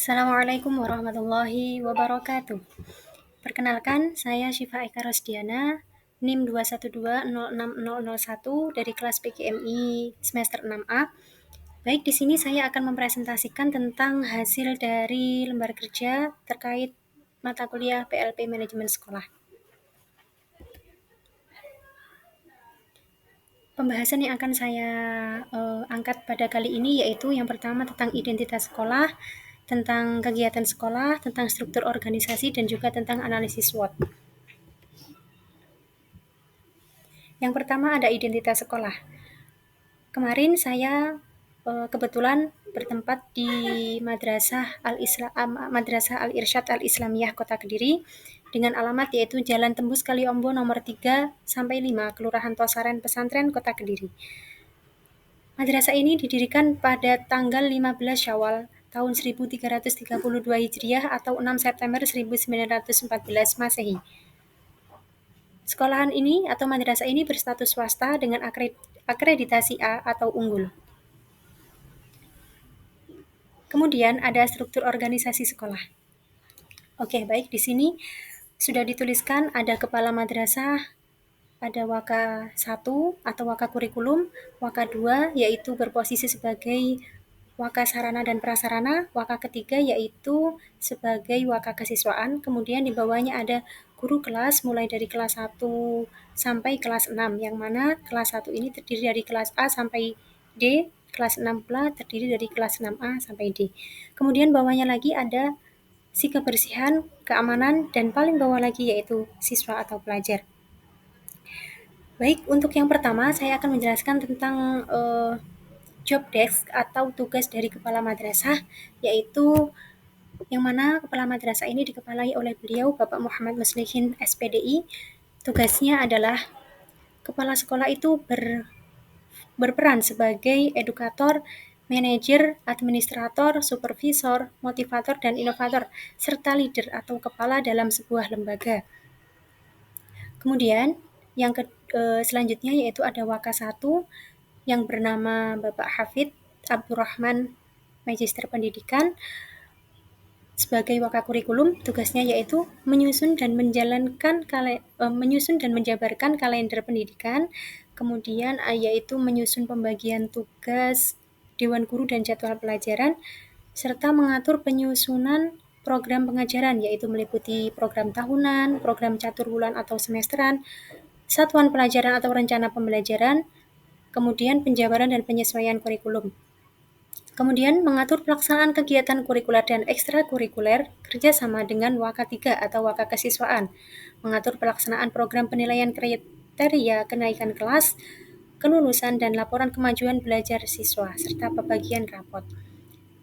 Assalamualaikum warahmatullahi wabarakatuh. Perkenalkan, saya Syifa Eka Rosdiana, NIM 212060001 dari kelas PGMI semester 6A. Baik, di sini saya akan mempresentasikan tentang hasil dari lembar kerja terkait mata kuliah PLP Manajemen Sekolah. Pembahasan yang akan saya angkat pada kali ini yaitu yang pertama tentang identitas sekolah, tentang kegiatan sekolah, tentang struktur organisasi, dan juga tentang analisis SWOT. Yang pertama ada identitas sekolah. Kemarin saya kebetulan bertempat di Madrasah Al-Irsyad Al-Islamiyah Kota Kediri dengan alamat yaitu Jalan Tembus Kaliombo nomor 3-5, Kelurahan Tosaren Pesantren Kota Kediri. Madrasah ini didirikan pada tanggal 15 Syawal tahun 1332 Hijriah atau 6 September 1914 Masehi. Sekolahan ini atau madrasah ini berstatus swasta dengan akreditasi A atau unggul. Kemudian ada struktur organisasi sekolah. Oke, baik, di sini sudah dituliskan ada kepala madrasah, ada waka 1 atau waka kurikulum, waka 2 yaitu berposisi sebagai waka sarana dan prasarana, waka ketiga yaitu sebagai waka kesiswaan, kemudian di bawahnya ada guru kelas mulai dari kelas 1 sampai kelas 6, yang mana kelas 1 ini terdiri dari kelas A sampai D, kelas 6 pula terdiri dari kelas 6A sampai D. Kemudian bawahnya lagi ada si kebersihan, keamanan, dan paling bawah lagi yaitu siswa atau pelajar. Baik, untuk yang pertama saya akan menjelaskan tentang job desk atau tugas dari kepala madrasah, yaitu yang mana kepala madrasah ini dikepalai oleh beliau Bapak Muhammad Muslihin SPDI. Tugasnya adalah kepala sekolah itu berperan sebagai edukator, manajer, administrator, supervisor, motivator, dan inovator, serta leader atau kepala dalam sebuah lembaga. Kemudian yang selanjutnya yaitu ada waka 1 yang bernama Bapak Hafid Abdurrahman, Magister Pendidikan. Sebagai waka kurikulum, tugasnya yaitu menyusun dan menjabarkan kalender pendidikan, kemudian yaitu menyusun pembagian tugas dewan guru dan jadwal pelajaran, serta mengatur penyusunan program pengajaran, yaitu meliputi program tahunan, program catur bulan atau semesteran, satuan pelajaran atau rencana pembelajaran, kemudian penjabaran dan penyesuaian kurikulum. Kemudian mengatur pelaksanaan kegiatan kurikuler dan ekstrakurikuler kerjasama dengan waka 3 atau waka kesiswaan, mengatur pelaksanaan program penilaian kriteria kenaikan kelas, kelulusan, dan laporan kemajuan belajar siswa, serta pembagian rapot.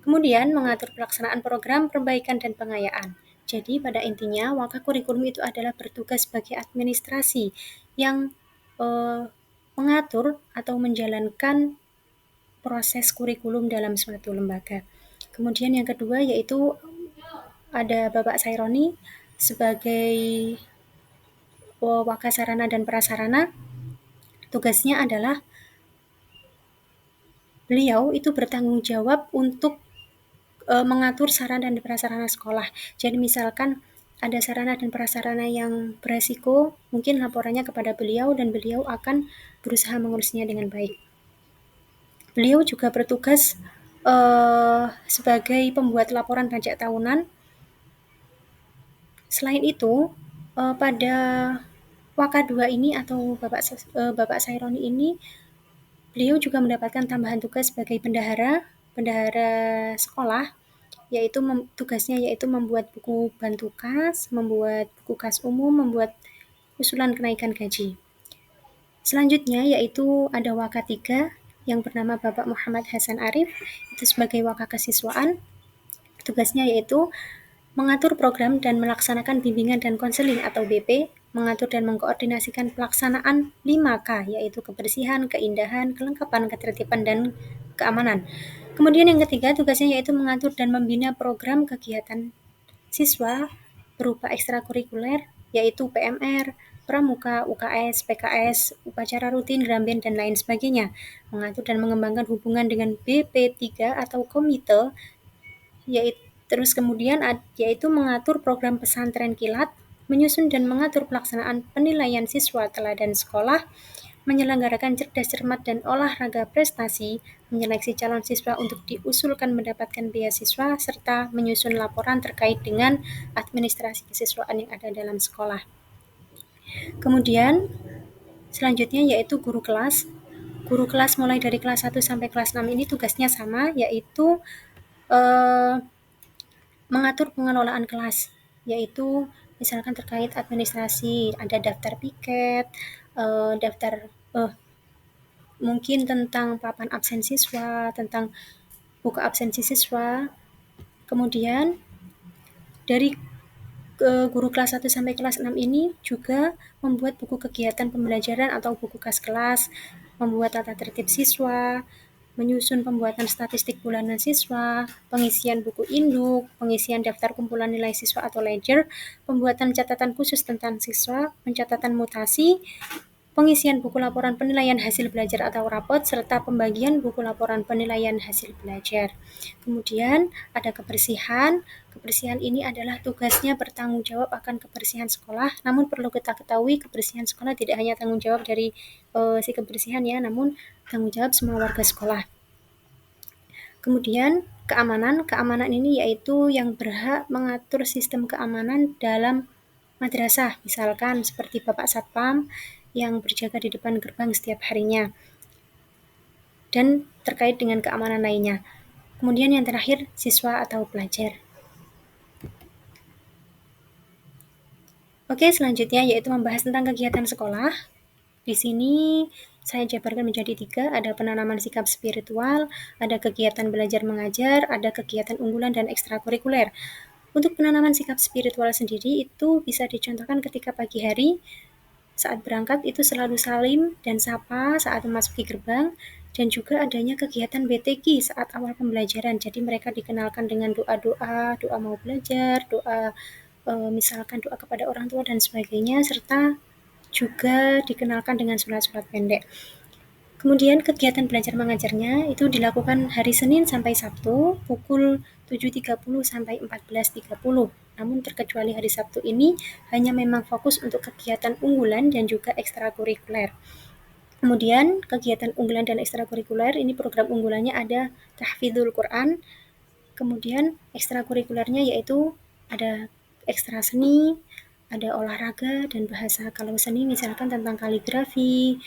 Kemudian mengatur pelaksanaan program perbaikan dan pengayaan. Jadi pada intinya waka kurikulum itu adalah bertugas sebagai administrasi yang mengatur atau menjalankan proses kurikulum dalam suatu lembaga. Kemudian yang kedua yaitu ada Bapak Saironi sebagai waka sarana dan prasarana. Tugasnya adalah beliau itu bertanggung jawab untuk mengatur sarana dan prasarana sekolah. Jadi misalkan ada sarana dan prasarana yang beresiko, mungkin laporannya kepada beliau dan beliau akan berusaha mengurusnya dengan baik. Beliau juga bertugas sebagai pembuat laporan pajak tahunan. Selain itu, pada waka 2 ini atau Bapak Saironi ini, beliau juga mendapatkan tambahan tugas sebagai bendahara sekolah, yaitu tugasnya yaitu membuat buku bantu kas, membuat buku kas umum, membuat usulan kenaikan gaji. Selanjutnya yaitu ada waka 3 yang bernama Bapak Muhammad Hasan Arif, itu sebagai waka kesiswaan. Tugasnya yaitu mengatur program dan melaksanakan bimbingan dan konseling atau BP, mengatur dan mengkoordinasikan pelaksanaan 5K, yaitu kebersihan, keindahan, kelengkapan, ketertiban, dan keamanan. Kemudian yang ketiga, tugasnya yaitu mengatur dan membina program kegiatan siswa berupa ekstrakurikuler, yaitu PMR, pramuka, UKS, PKS, upacara rutin, Gramben, dan lain sebagainya. Mengatur dan mengembangkan hubungan dengan BP3 atau komite, yaitu Terus kemudian yaitu mengatur program pesantren kilat, menyusun dan mengatur pelaksanaan penilaian siswa teladan sekolah, menyelenggarakan cerdas cermat dan olahraga prestasi, menyeleksi calon siswa untuk diusulkan mendapatkan beasiswa, serta menyusun laporan terkait dengan administrasi kesiswaan yang ada dalam sekolah. Kemudian selanjutnya yaitu guru kelas. Guru kelas mulai dari kelas 1 sampai kelas 6 ini tugasnya sama, yaitu mengatur pengelolaan kelas, yaitu misalkan terkait administrasi, ada daftar piket, daftar mungkin tentang papan absen siswa, tentang buku absensi siswa. Kemudian dari guru kelas 1 sampai kelas 6 ini juga membuat buku kegiatan pembelajaran atau buku kas kelas, membuat tata tertib siswa, menyusun pembuatan statistik bulanan siswa, pengisian buku induk, pengisian daftar kumpulan nilai siswa atau ledger, pembuatan catatan khusus tentang siswa, pencatatan mutasi, pengisian buku laporan penilaian hasil belajar atau rapot, serta pembagian buku laporan penilaian hasil belajar. Kemudian ada kebersihan. Kebersihan ini adalah tugasnya bertanggung jawab akan kebersihan sekolah, namun perlu kita ketahui kebersihan sekolah tidak hanya tanggung jawab dari si kebersihan ya, namun tanggung jawab semua warga sekolah. Kemudian keamanan. Keamanan ini yaitu yang berhak mengatur sistem keamanan dalam madrasah, misalkan seperti Bapak Satpam yang berjaga di depan gerbang setiap harinya, dan terkait dengan keamanan lainnya. Kemudian yang terakhir, siswa atau pelajar. Oke, selanjutnya yaitu membahas tentang kegiatan sekolah. Di sini saya jabarkan menjadi 3, ada penanaman sikap spiritual, ada kegiatan belajar mengajar, ada kegiatan unggulan dan ekstrakurikuler. Untuk penanaman sikap spiritual sendiri itu bisa dicontohkan ketika pagi hari, saat berangkat itu selalu salim dan sapa saat memasuki gerbang, dan juga adanya kegiatan BTQ saat awal pembelajaran. Jadi mereka dikenalkan dengan doa-doa, doa mau belajar, doa misalkan doa kepada orang tua dan sebagainya, serta juga dikenalkan dengan surat-surat pendek. Kemudian kegiatan belajar mengajarnya itu dilakukan hari Senin sampai Sabtu pukul 7.30 sampai 14.30. Namun terkecuali hari Sabtu ini hanya memang fokus untuk kegiatan unggulan dan juga ekstrakurikuler. Kemudian kegiatan unggulan dan ekstrakurikuler ini program unggulannya ada tahfidzul Quran, kemudian ekstrakurikulernya yaitu ada ekstra seni, ada olahraga dan bahasa. Kalau seni misalkan tentang kaligrafi,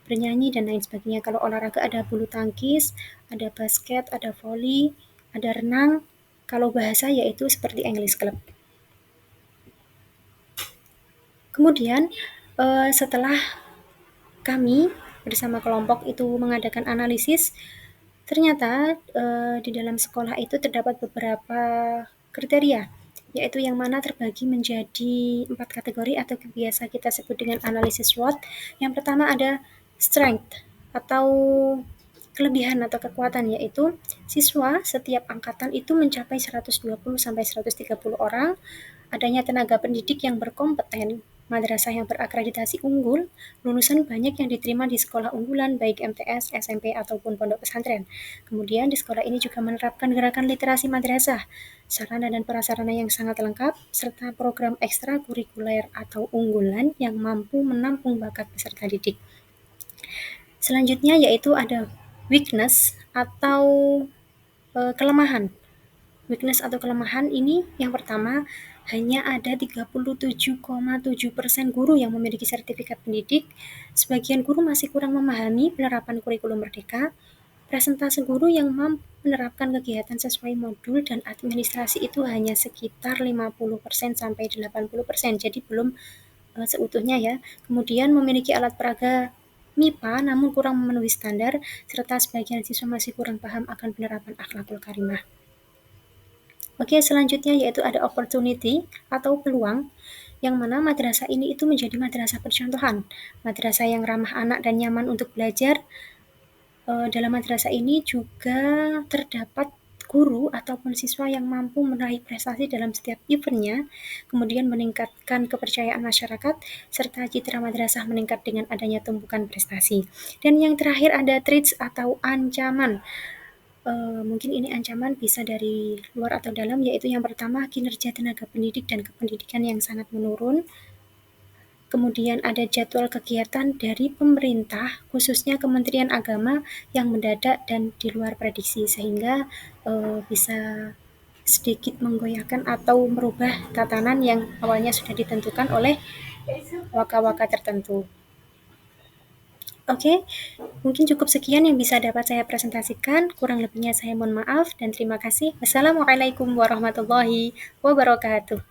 bernyanyi dan lain sebagainya. Kalau olahraga ada bulu tangkis, ada basket, ada voli, ada renang. Kalau bahasa yaitu seperti English Club. Kemudian setelah kami bersama kelompok itu mengadakan analisis, ternyata di dalam sekolah itu terdapat beberapa kriteria, yaitu yang mana terbagi menjadi 4 kategori atau biasa kita sebut dengan analisis SWOT. Yang pertama ada strength atau kelebihan atau kekuatan, yaitu siswa setiap angkatan itu mencapai 120 sampai 130 orang, adanya tenaga pendidik yang berkompeten, madrasah yang berakreditasi unggul, lulusan banyak yang diterima di sekolah unggulan baik MTS, SMP ataupun pondok pesantren. Kemudian di sekolah ini juga menerapkan gerakan literasi madrasah, sarana dan prasarana yang sangat lengkap, serta program ekstrakurikuler atau unggulan yang mampu menampung bakat peserta didik. Selanjutnya yaitu ada weakness atau kelemahan. Weakness atau kelemahan ini yang pertama, hanya ada 37,7% guru yang memiliki sertifikat pendidik, sebagian guru masih kurang memahami penerapan kurikulum merdeka, presentase guru yang mampu menerapkan kegiatan sesuai modul dan administrasi itu hanya sekitar 50% sampai 80%, jadi belum seutuhnya ya. Kemudian memiliki alat peraga MIPA namun kurang memenuhi standar, serta sebagian siswa masih kurang paham akan penerapan akhlakul karimah. Oke, selanjutnya yaitu ada opportunity atau peluang, yang mana madrasah ini itu menjadi madrasah percontohan, madrasah yang ramah anak dan nyaman untuk belajar. Dalam madrasah ini juga terdapat guru ataupun siswa yang mampu meraih prestasi dalam setiap eventnya, kemudian meningkatkan kepercayaan masyarakat, serta citra madrasah meningkat dengan adanya tumpukan prestasi. Dan yang terakhir ada threats atau ancaman. Mungkin ini ancaman bisa dari luar atau dalam, yaitu yang pertama kinerja tenaga pendidik dan kependidikan yang sangat menurun. Kemudian ada jadwal kegiatan dari pemerintah, khususnya Kementerian Agama yang mendadak dan di luar prediksi, sehingga bisa sedikit menggoyahkan atau merubah tatanan yang awalnya sudah ditentukan oleh waka-waka tertentu. Oke, mungkin cukup sekian yang bisa dapat saya presentasikan. Kurang lebihnya saya mohon maaf dan terima kasih. Wassalamualaikum warahmatullahi wabarakatuh.